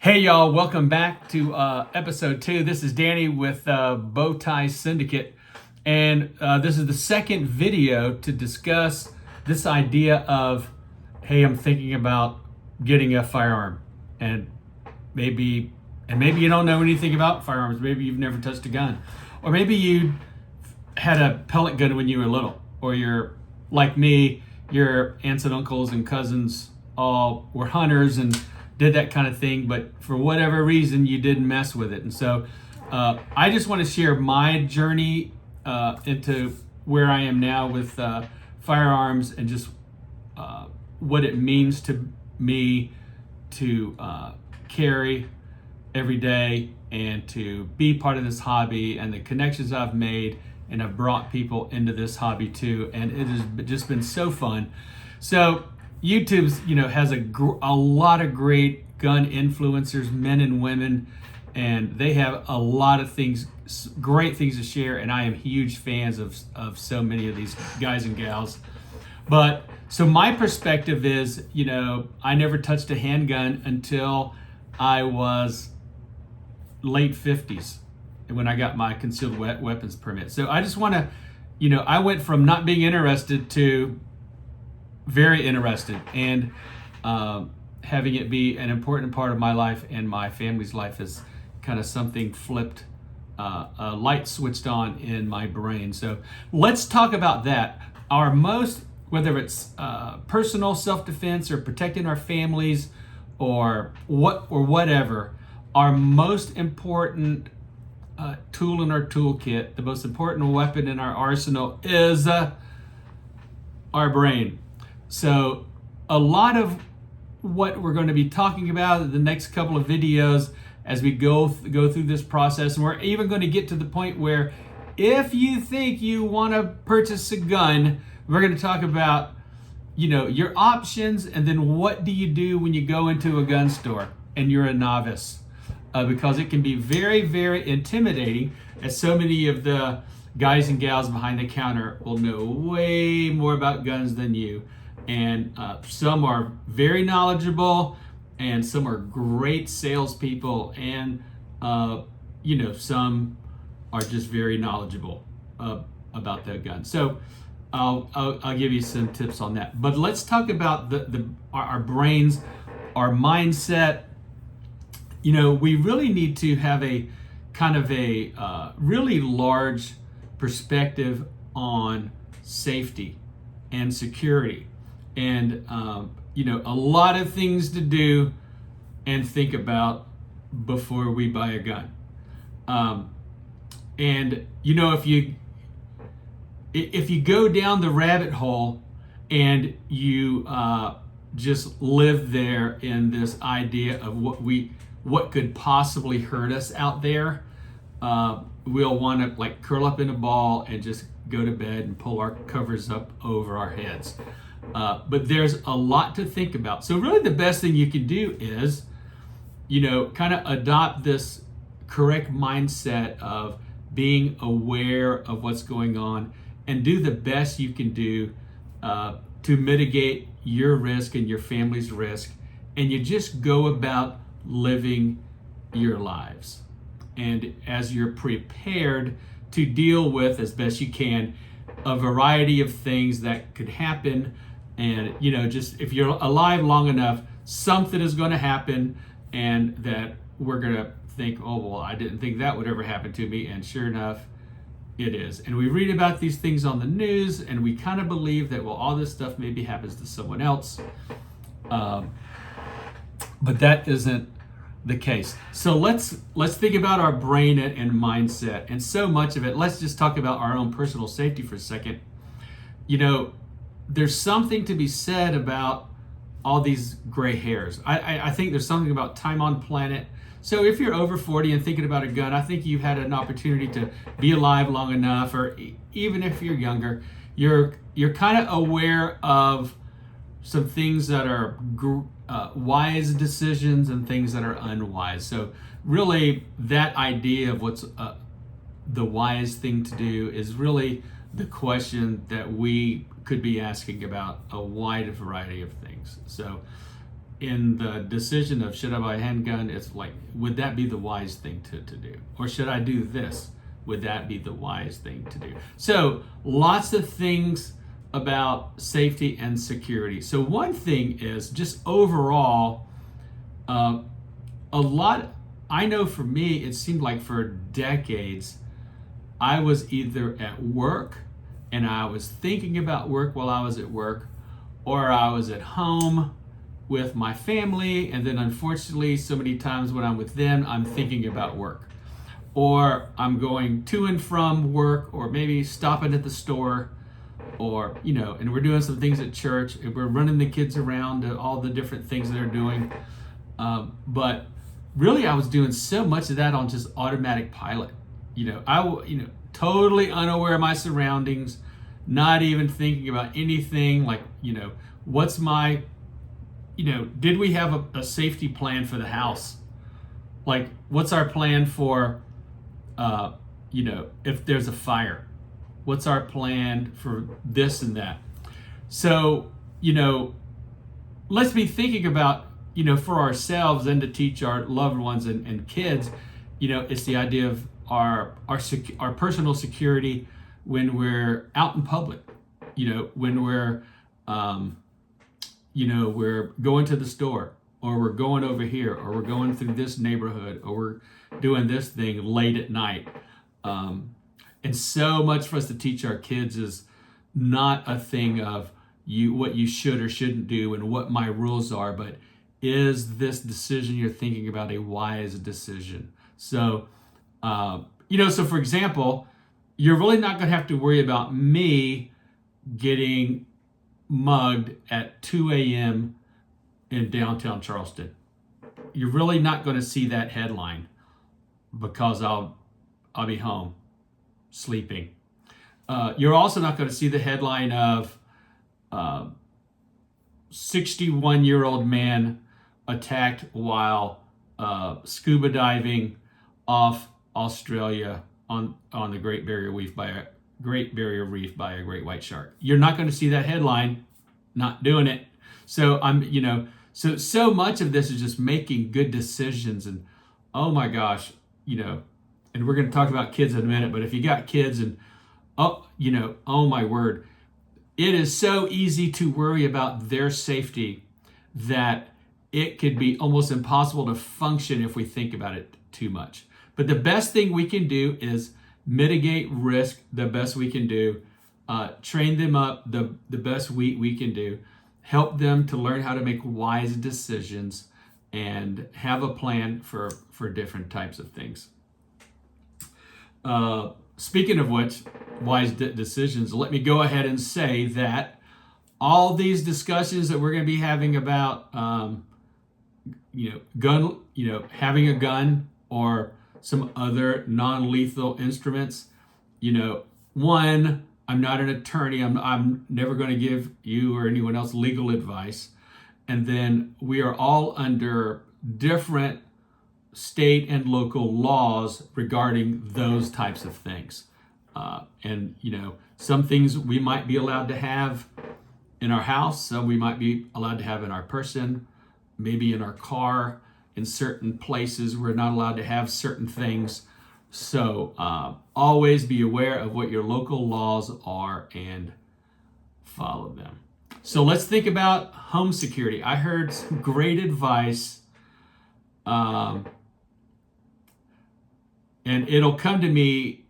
Hey y'all, welcome back to episode 2. This is Danny with Bowtie Syndicate, and this is the second video to discuss this idea of, hey, I'm thinking about getting a firearm, and maybe you don't know anything about firearms. Maybe you've never touched a gun, or maybe you had a pellet gun when you were little, or you're like me, your aunts and uncles and cousins all were hunters and did that kind of thing, but for whatever reason you didn't mess with it. And so I just want to share my journey into where I am now with firearms, and just what it means to me to carry every day and to be part of this hobby, and the connections I've made and have brought people into this hobby too. And it has just been so fun. So YouTube's, has a lot of great gun influencers, men and women, and they have a lot of things, great things to share. And I am huge fans of so many of these guys and gals. But so my perspective is, I never touched a handgun until I was late 50s when I got my concealed weapons permit. So I just want to, I went from not being interested to very interested, and having it be an important part of my life and my family's life is kind of something flipped, a light switched on in my brain. So let's talk about that. Our most, whether it's personal self-defense or protecting our families or whatever, our most important tool in our toolkit, the most important weapon in our arsenal is our brain. So a lot of what we're going to be talking about in the next couple of videos as we go through this process, and we're even going to get to the point where if you think you want to purchase a gun, we're going to talk about, your options, and then what do you do when you go into a gun store and you're a novice, because it can be very, very intimidating, as so many of the guys and gals behind the counter will know way more about guns than you. And some are very knowledgeable, and some are great salespeople, and some are just very knowledgeable about the gun. So I'll give you some tips on that. But let's talk about our brains, our mindset. We really need to have a kind of a really large perspective on safety and security. And, a lot of things to do and think about before we buy a gun. If you go down the rabbit hole and you just live there in this idea of what could possibly hurt us out there, we'll want to curl up in a ball and just go to bed and pull our covers up over our heads. But there's a lot to think about. So really the best thing you can do is, kind of adopt this correct mindset of being aware of what's going on, and do the best you can do to mitigate your risk and your family's risk. And you just go about living your lives. And as you're prepared to deal with, as best you can, a variety of things that could happen. And, just if you're alive long enough, something is going to happen, and that we're going to think, oh, well, I didn't think that would ever happen to me. And sure enough, it is. And we read about these things on the news, and we kind of believe that, well, all this stuff maybe happens to someone else. But that isn't the case. So let's think about our brain and mindset. And so much of it, let's just talk about our own personal safety for a second. There's something to be said about all these gray hairs. I think there's something about time on planet. So if you're over 40 and thinking about a gun, I think you've had an opportunity to be alive long enough, or even if you're younger, you're kind of aware of some things that are wise decisions and things that are unwise. So really that idea of what's the wise thing to do is really the question that we could be asking about a wide variety of things. So in the decision of should I buy a handgun, it's like, would that be the wise thing to do? Or should I do this? Would that be the wise thing to do? So lots of things about safety and security. So one thing is just overall, a lot, I know for me, it seemed like for decades, I was either at work and I was thinking about work while I was at work, or I was at home with my family, and then unfortunately so many times when I'm with them, I'm thinking about work. Or I'm going to and from work, or maybe stopping at the store, or, and we're doing some things at church, and we're running the kids around to all the different things they're doing. But really I was doing so much of that on just automatic pilot. Totally unaware of my surroundings, not even thinking about anything like, what's my, did we have a safety plan for the house? Like, what's our plan for, if there's a fire? What's our plan for this and that? So, let's be thinking about, for ourselves and to teach our loved ones and kids, it's the idea of our personal security when we're out in public, when we're, we're going to the store, or we're going over here, or we're going through this neighborhood, or we're doing this thing late at night. And so much for us to teach our kids is not a thing of what you should or shouldn't do and what my rules are, but is this decision you're thinking about a wise decision? So, so for example, you're really not going to have to worry about me getting mugged at 2 a.m. in downtown Charleston. You're really not going to see that headline because I'll be home sleeping. You're also not going to see the headline of 61-year-old man attacked while scuba diving off Australia on the Great Barrier Reef by a great white shark. You're not going to see that headline. Not doing it. So so much of this is just making good decisions. And oh my gosh, and we're going to talk about kids in a minute, but if you got kids and oh my word, it is so easy to worry about their safety that it could be almost impossible to function if we think about it too much. But the best thing we can do is mitigate risk the best we can do, train them up the best we can do, help them to learn how to make wise decisions, and have a plan for different types of things. Speaking of which, wise decisions, let me go ahead and say that all these discussions that we're going to be having about, having a gun or some other non-lethal instruments, one, I'm not an attorney. I'm never going to give you or anyone else legal advice. And then we are all under different state and local laws regarding those types of things. And some things we might be allowed to have in our house, some we might be allowed to have in our person, maybe in our car. In certain places, we're not allowed to have certain things. So always be aware of what your local laws are and follow them. So let's think about home security. I heard some great advice, and it'll come to me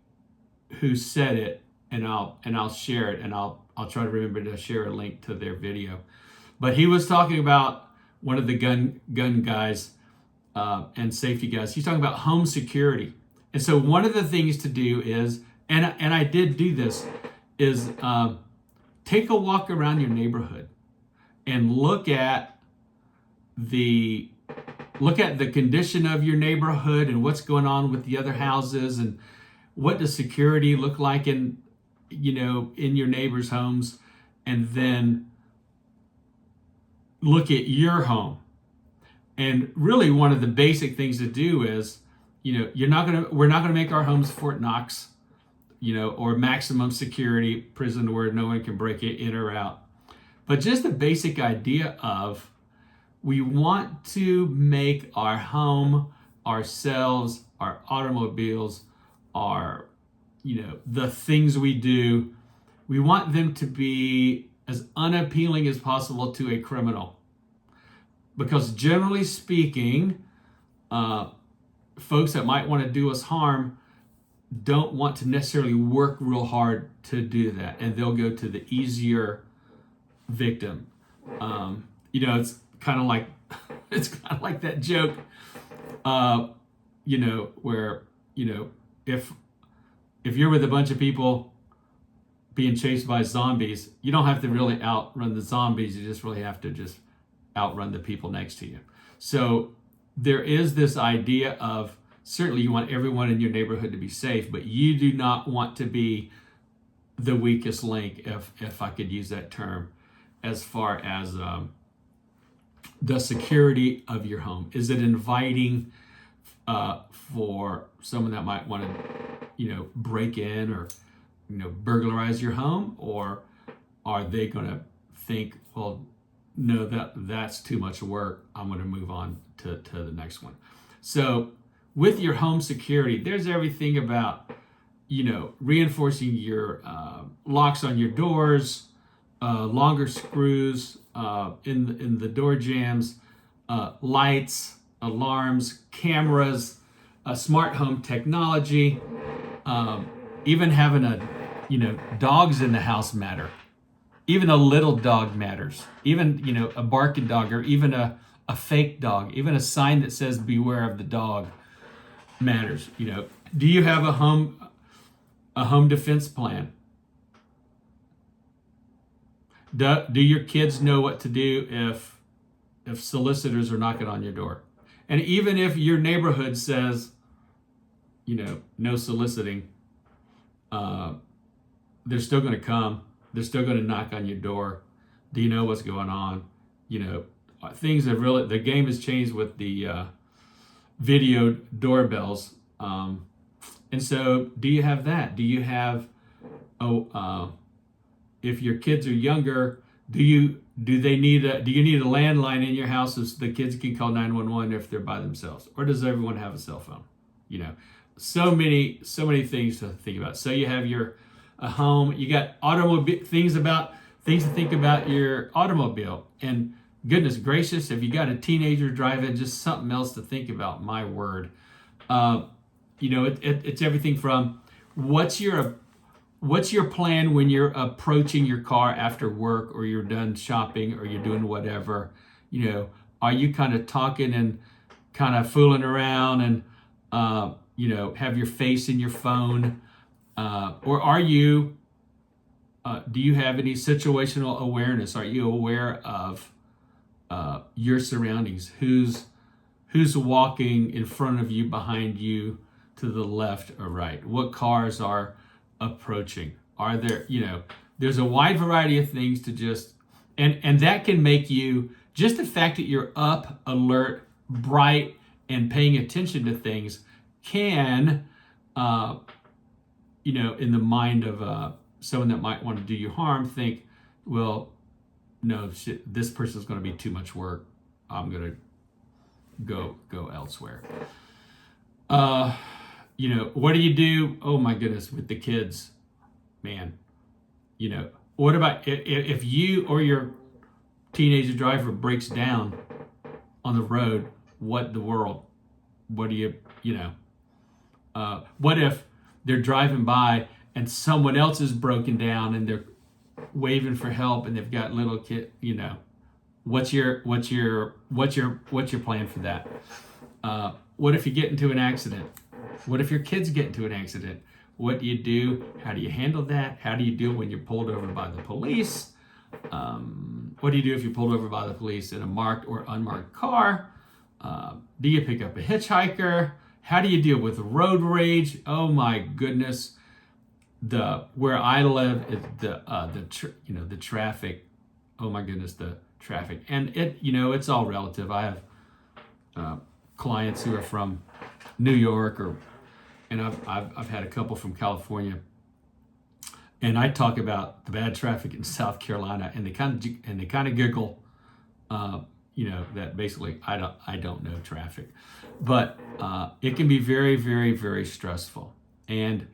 who said it, and I'll share it, and I'll try to remember to share a link to their video. But he was talking about one of the gun guys and safety guys. He's talking about home security. And so one of the things to do is, and I did do this, is take a walk around your neighborhood and look at the condition of your neighborhood and what's going on with the other houses, and what does security look like in your neighbors' homes, and then look at your home. And really one of the basic things to do is, we're not going to make our homes Fort Knox, or maximum security prison where no one can break it in or out. But just the basic idea of We want to make our home, ourselves, our automobiles, our, the things we do, we want them to be as unappealing as possible to a criminal. Because generally speaking, folks that might want to do us harm don't want to necessarily work real hard to do that, and they'll go to the easier victim. It's kind of like that joke, where if you're with a bunch of people being chased by zombies, you don't have to really outrun the zombies. You just really have to just outrun the people next to you. So there is this idea of, certainly you want everyone in your neighborhood to be safe, but you do not want to be the weakest link, if I could use that term, as far as the security of your home. Is it inviting for someone that might want to, break in or, burglarize your home? Or are they going to think, well, no, that's too much work, I'm going to move on to the next one. So with your home security, there's everything about, reinforcing your locks on your doors, longer screws in the door jambs, lights, alarms, cameras, smart home technology, even having dogs in the house matter. Even a little dog matters. Even, a barking dog, or even a fake dog, even a sign that says beware of the dog matters. Do you have a home defense plan? Do your kids know what to do if solicitors are knocking on your door? And even if your neighborhood says, no soliciting, they're still going to come. They're still going to knock on your door. Do you know what's going on? Things have really, the game has changed with the video doorbells. And so do you have that? Do you have, if your kids are younger, do you need a landline in your house so the kids can call 911 if they're by themselves? Or does everyone have a cell phone? So many things to think about. So you have your home, you got automobile, things to think about your automobile. And goodness gracious, if you got a teenager driving, just something else to think about. My word. It's everything from what's your plan when you're approaching your car after work, or you're done shopping, or you're doing whatever. Are you kind of talking and kind of fooling around and have your face in your phone, or are you? Do you have any situational awareness? Are you aware of your surroundings? Who's walking in front of you, behind you, to the left or right? What cars are approaching? Are there, there's a wide variety of things to just, and that can make you, just the fact that you're up, alert, bright, and paying attention to things can, in the mind of someone that might want to do you harm, think, well, no, shit, this person's going to be too much work. I'm going to go elsewhere. What do you do? Oh my goodness, with the kids, man. What about if you or your teenager driver breaks down on the road? What the world? What do you, what if they're driving by and someone else is broken down and they're waving for help and they've got little kid, what's your plan for that? What if you get into an accident? What if your kids get into an accident? What do you do? How do you handle that? How do you deal when you're pulled over by the police? What do you do if you're pulled over by the police in a marked or unmarked car? Do you pick up a hitchhiker? How do you deal with road rage? Oh my goodness. Where I live, the traffic. Oh my goodness, the traffic. And it's all relative. I have clients who are from New York, and I've had a couple from California, and I talk about the bad traffic in South Carolina, and they kind of giggle that basically I don't know traffic, but it can be very, very, very stressful. And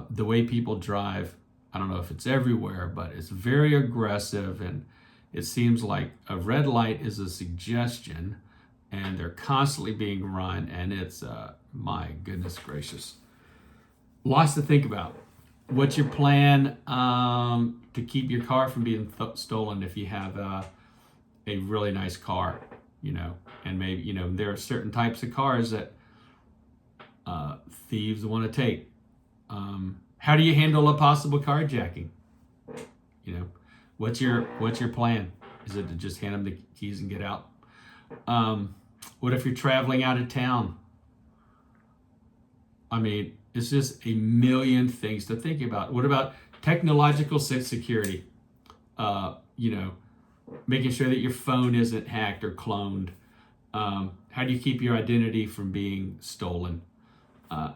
the way people drive, I don't know if it's everywhere, but it's very aggressive, and it seems like a red light is a suggestion, and they're constantly being run, and it's my goodness gracious, lots to think about. What's your plan to keep your car from being stolen if you have a really nice car, and maybe, there are certain types of cars that thieves want to take. How do you handle a possible carjacking? What's your plan? Is it to just hand them the keys and get out? What if you're traveling out of town? I mean, it's just a million things to think about. What about technological security? Making sure that your phone isn't hacked or cloned. How do you keep your identity from being stolen?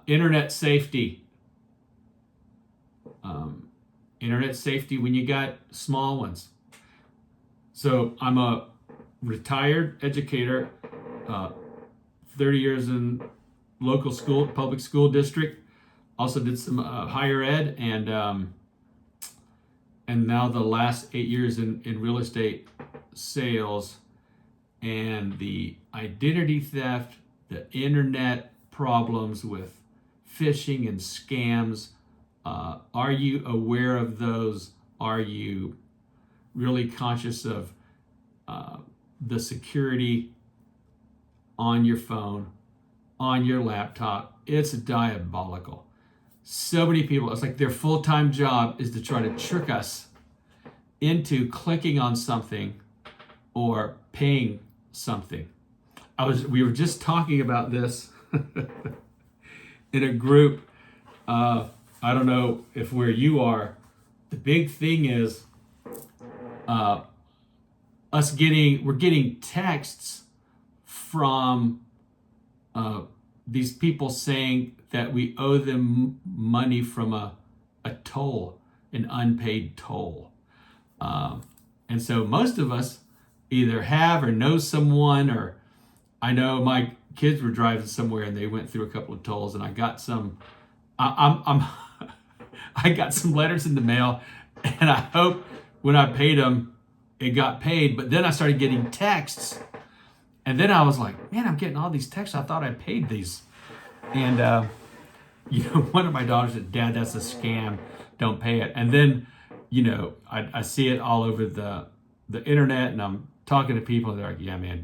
Internet safety. Internet safety when you got small ones. So I'm a retired educator, 30 years in local school, public school district. Also did some higher ed, and now the last 8 years in real estate sales. And the identity theft, the internet problems with phishing and scams. Are you aware of those? Are you really conscious of the security on your phone, on your laptop? It's diabolical. So many people, it's like their full-time job is to try to trick us into clicking on something or paying something. We were just talking about this in a group. I don't know if where you are, the big thing is we're getting texts from these people saying that we owe them money from a toll, an unpaid toll. And so most of us either have or know someone, or I know my kids were driving somewhere and they went through a couple of tolls, and I got some I got some letters in the mail, and I hope when I paid them, it got paid. But then I started getting texts, and then I was like, man, I'm getting all these texts. I thought I paid these. And, one of my daughters said, Dad, that's a scam. Don't pay it. And then, I see it all over the internet, and I'm talking to people, and they're like, yeah, man,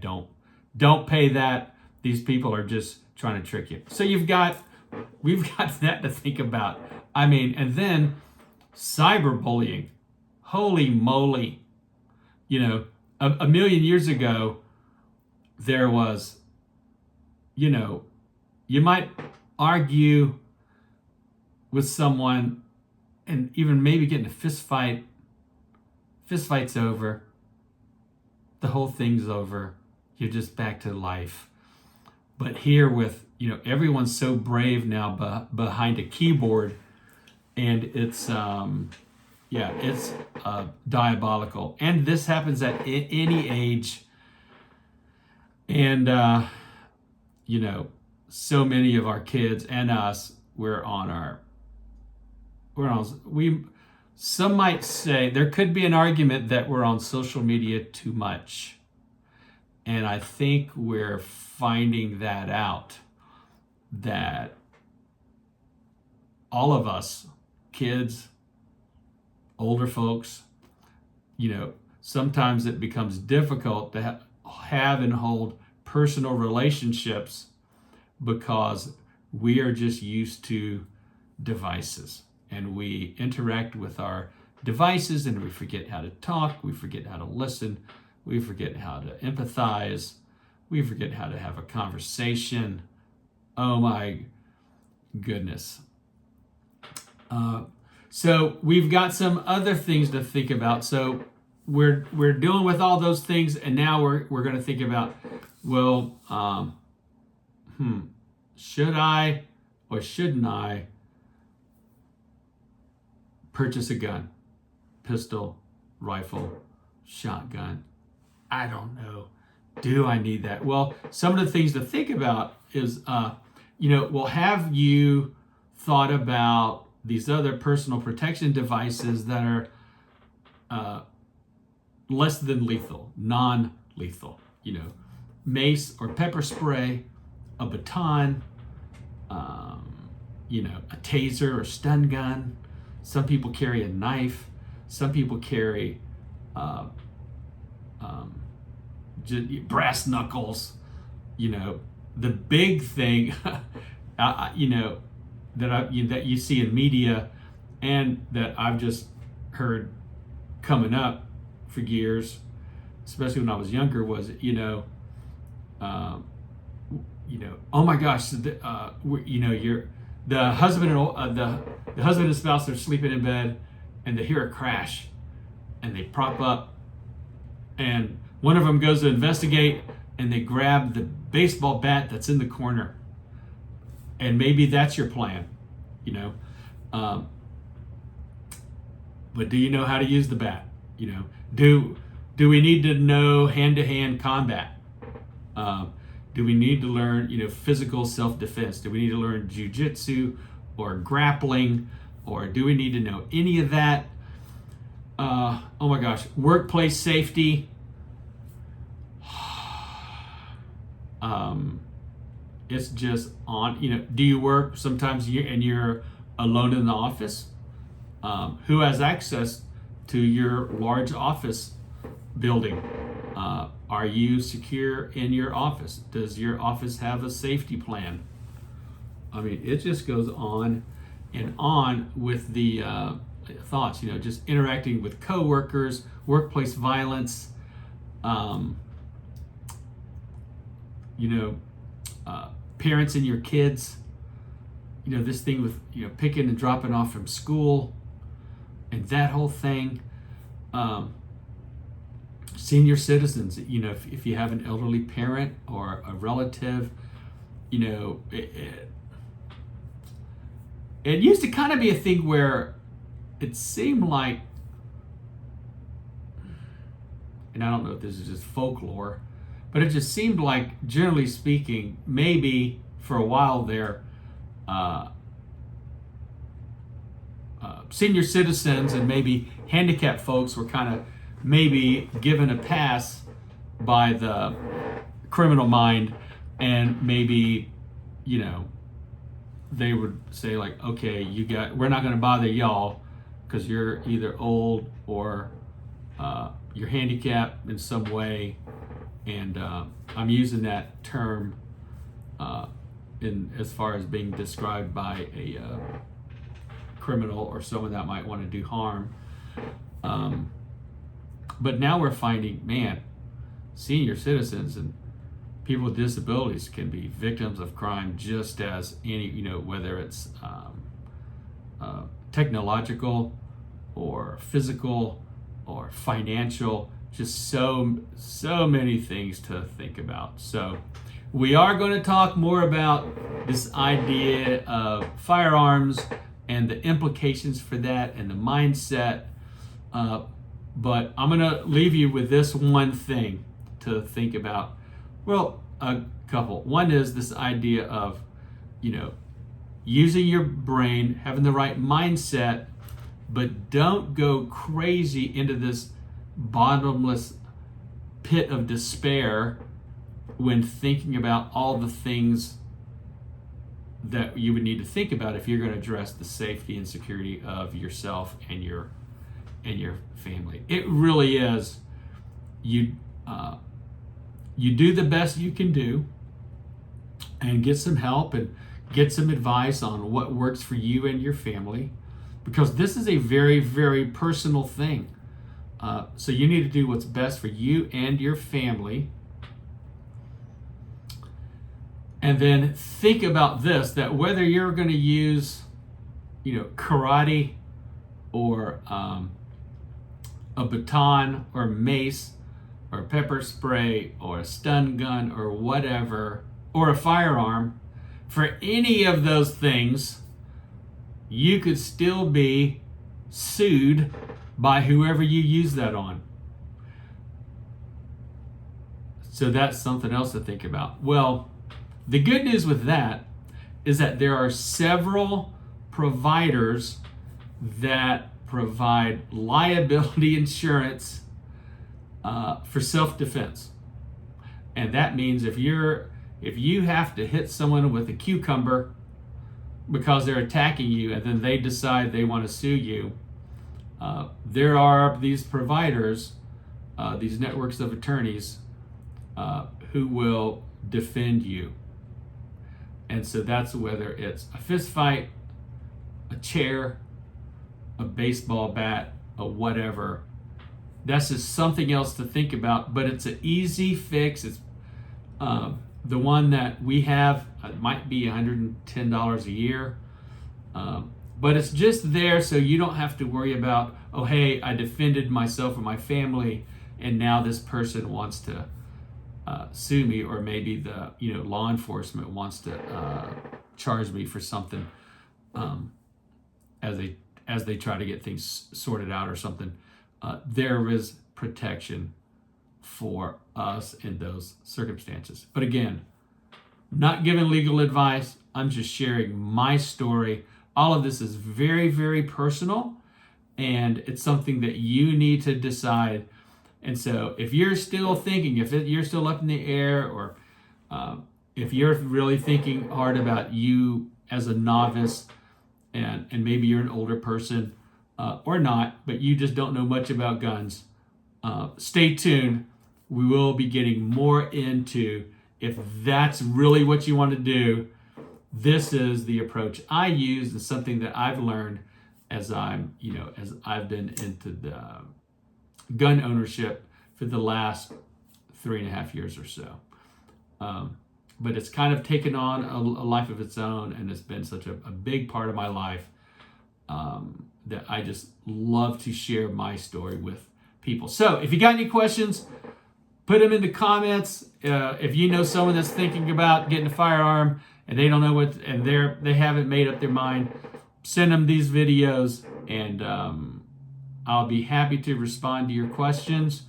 don't pay that. These people are just trying to trick you. So we've got that to think about. I mean, and then cyberbullying. Holy moly. A million years ago, there was, you might argue with someone and even maybe get in a fist fight. Fist fight's over. The whole thing's over. You're just back to life. But here with, everyone's so brave now behind a keyboard, and it's diabolical. And this happens at any age. And, so many of our kids and us, some might say there could be an argument that we're on social media too much. And I think we're finding that out, that all of us, kids, older folks, sometimes it becomes difficult to have and hold personal relationships because we are just used to devices, and we interact with our devices, and we forget how to talk, we forget how to listen, we forget how to empathize, we forget how to have a conversation. Oh my goodness. So we've got some other things to think about. So we're dealing with all those things, and now we're going to think about, well, should I or shouldn't I purchase a gun, pistol, rifle, shotgun? I don't know. Do I need that? Well, some of the things to think about is, well, have you thought about these other personal protection devices that are less than lethal, non-lethal? Mace or pepper spray, a baton, a taser or stun gun. Some people carry a knife. Some people carry brass knuckles. The big thing, that you see in media, and that I've just heard coming up for years, especially when I was younger, was oh my gosh, you're the husband and the husband and spouse are sleeping in bed, and they hear a crash, and they prop up, and one of them goes to investigate, and they grab the baseball bat that's in the corner, and maybe that's your plan, but do you know how to use the bat? Do we need to know hand-to-hand combat? Do we need to learn, physical self-defense? Do we need to learn jujitsu or grappling, or do we need to know any of that? Oh my gosh, workplace safety. It's just on. Do you work sometimes you're alone in the office? Who has access to your large office building? Are you secure in your office? Does your office have a safety plan? It just goes on and on with the thoughts, just interacting with coworkers, workplace violence, parents and your kids, this thing with, picking and dropping off from school and that whole thing. Senior citizens, if you have an elderly parent or a relative, it used to kind of be a thing where it seemed like, and I don't know if this is just folklore, but it just seemed like, generally speaking, maybe for a while there, senior citizens and maybe handicapped folks were kind of maybe given a pass by the criminal mind, and maybe, they would say like, okay, we're not going to bother y'all because you're either old or you're handicapped in some way. And I'm using that term in as far as being described by a criminal or someone that might want to do harm. But now we're finding, man, senior citizens and people with disabilities can be victims of crime just as any, whether it's technological or physical or financial, just so many things to think about. So we are going to talk more about this idea of firearms and the implications for that and the mindset. But I'm going to leave you with this one thing to think about. Well, a couple. One is this idea of, using your brain, having the right mindset, but don't go crazy into this bottomless pit of despair when thinking about all the things that you would need to think about if you're going to address the safety and security of yourself and your family. It really is. You do the best you can do and get some help and get some advice on what works for you and your family, because this is a very, very personal thing. So you need to do what's best for you and your family. And then think about this, that whether you're going to use, karate or a baton or mace or pepper spray or a stun gun or whatever, or a firearm, for any of those things, you could still be sued by whoever you use that on. So that's something else to think about. Well, the good news with that is that there are several providers that provide liability insurance for self-defense. And that means if you have to hit someone with a cucumber because they're attacking you and then they decide they want to sue you, there are these providers, these networks of attorneys who will defend you. And so that's whether it's a fist fight, a chair, a baseball bat, a whatever. That's just something else to think about, but it's an easy fix. It's the one that we have. It might be $110 a year, but it's just there so you don't have to worry about, oh, hey, I defended myself or my family, and now this person wants to sue me, or maybe the law enforcement wants to charge me for something as they try to get things sorted out or something. There is protection for us in those circumstances. But again, not giving legal advice. I'm just sharing my story. All of this is very, very personal, and it's something that you need to decide. And so if you're still thinking, you're still up in the air, or if you're really thinking hard about you as a novice, and maybe you're an older person or not, but you just don't know much about guns, stay tuned. We will be getting more into, if that's really what you want to do, this is the approach I use, and something that I've learned as I've been into the gun ownership for the last 3.5 years or so. But it's kind of taken on a life of its own, and it's been such a big part of my life that I just love to share my story with people. So if you got any questions, put them in the comments. If you know someone that's thinking about getting a firearm and they don't know what, and they haven't made up their mind, send them these videos, and I'll be happy to respond to your questions.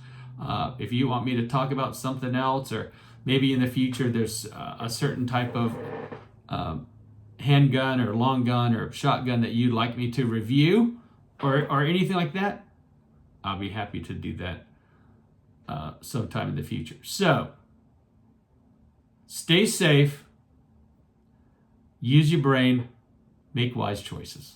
If you want me to talk about something else, or maybe in the future there's a certain type of handgun or long gun or shotgun that you'd like me to review, or anything like that, I'll be happy to do that sometime in the future. So stay safe, use your brain, make wise choices.